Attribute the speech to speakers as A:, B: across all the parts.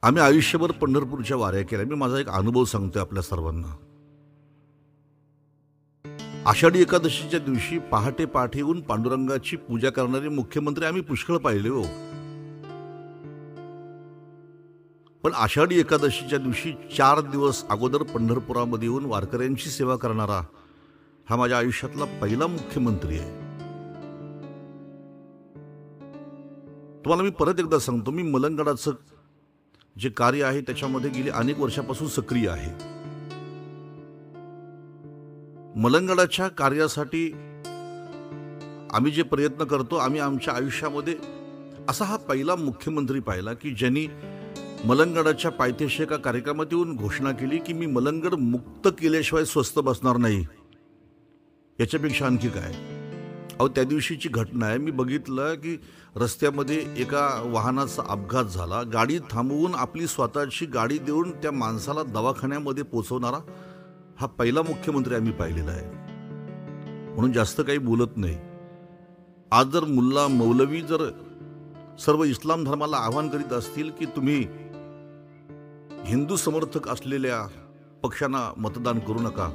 A: आम्ही आयुष्यभर पंढरपूरच्या वाऱ्या केल्या. मी माझा एक अनुभव सांगतोय आपल्या सर्वांना. आषाढी एकादशीच्या दिवशी पहाटे पहाटे येऊन पांडुरंगाची पूजा करणारे मुख्यमंत्री आम्ही पुष्कळ पाहिले हो. पण आषाढी एकादशीच्या दिवशी 4 दिवस अगोदर पंढरपुरामध्ये येऊन वारकऱ्यांची सेवा करणारा हा माझ्या आयुष्यातला पहिला मुख्यमंत्री आहे. तुम्हाला मी परत एकदा सांगतो, मी मलंगडाचं जे कार्य आहे त्याच्यामध्ये गेली अनेक वर्षापासून सक्रिय आहे. मलंगडाच्या कार्यासाठी आम्ही जे प्रयत्न करतो, आम्ही आमच्या आयुष्यामध्ये असा हा पहिला मुख्यमंत्री पाहिला की ज्यांनी मलंगडाच्या पायथ्याशी एका कार्यक्रमात येऊन घोषणा केली की मी मलंगड मुक्त केल्याशिवाय स्वस्थ बसणार नाही. याच्यापेक्षा आणखी काय. अहो, त्या दिवशीची घटना आहे. मी बघितलं की रस्त्यामध्ये एका वाहनाचा अपघात झाला. गाडी थांबवून आपली स्वतःची गाडी देऊन त्या माणसाला दवाखान्यामध्ये पोचवणारा हा पहिला मुख्यमंत्री आम्ही पाहिलेला आहे. म्हणून जास्त काही बोलत नाही. आज जर मुल्ला मौलवी जर सर्व इस्लाम धर्माला आवाहन करीत असतील की तुम्ही हिंदू समर्थक असलेल्या पक्षांना मतदान करू नका,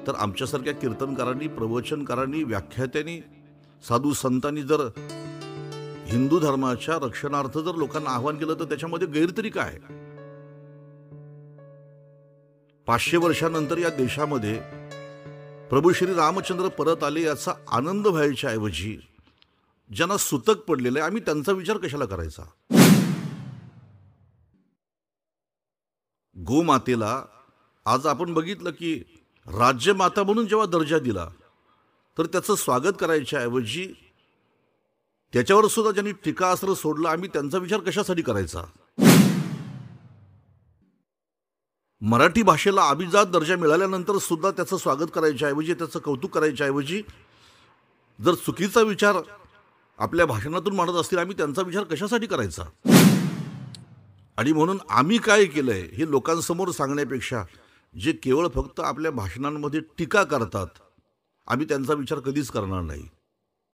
A: तर आमच्यासारख्या कीर्तनकारांनी, प्रवचनकारांनी, व्याख्यात्यांनी, साधू संतांनी जर हिंदू धर्माच्या रक्षणार्थ जर लोकांना आवाहन केलं तर त्याच्यामध्ये गैर तरी काय. 500 वर्षानंतर या देशामध्ये प्रभू श्री रामचंद्र परत आले याचा आनंद व्हायच्या ऐवजी ज्यांना सुतक पडलेलं आहे, आम्ही त्यांचा विचार कशाला करायचा. गोमातेला आज आपण बघितलं की राज्यमाता म्हणून जेव्हा दर्जा दिला तर त्याचं स्वागत करायच्या ऐवजी त्याच्यावर सुद्धा ज्यांनी टीकास्त्र सोडलं, आम्ही त्यांचा विचार कशासाठी करायचा. मराठी भाषेला अभिजात दर्जा मिळाल्यानंतर सुद्धा त्याचं स्वागत करायच्या ऐवजी, त्याचं कौतुक करायच्या ऐवजी जर चुकीचा विचार आपल्या भाषणातून मांडत असतील, आम्ही त्यांचा विचार कशासाठी करायचा. आणि म्हणून आम्ही काय केलंय हे लोकांसमोर सांगण्यापेक्षा जे केवळ फक्त आपल्या भाषणांमध्ये टीका करतात, आम्ही त्यांचा विचार कधीच करणार नाही.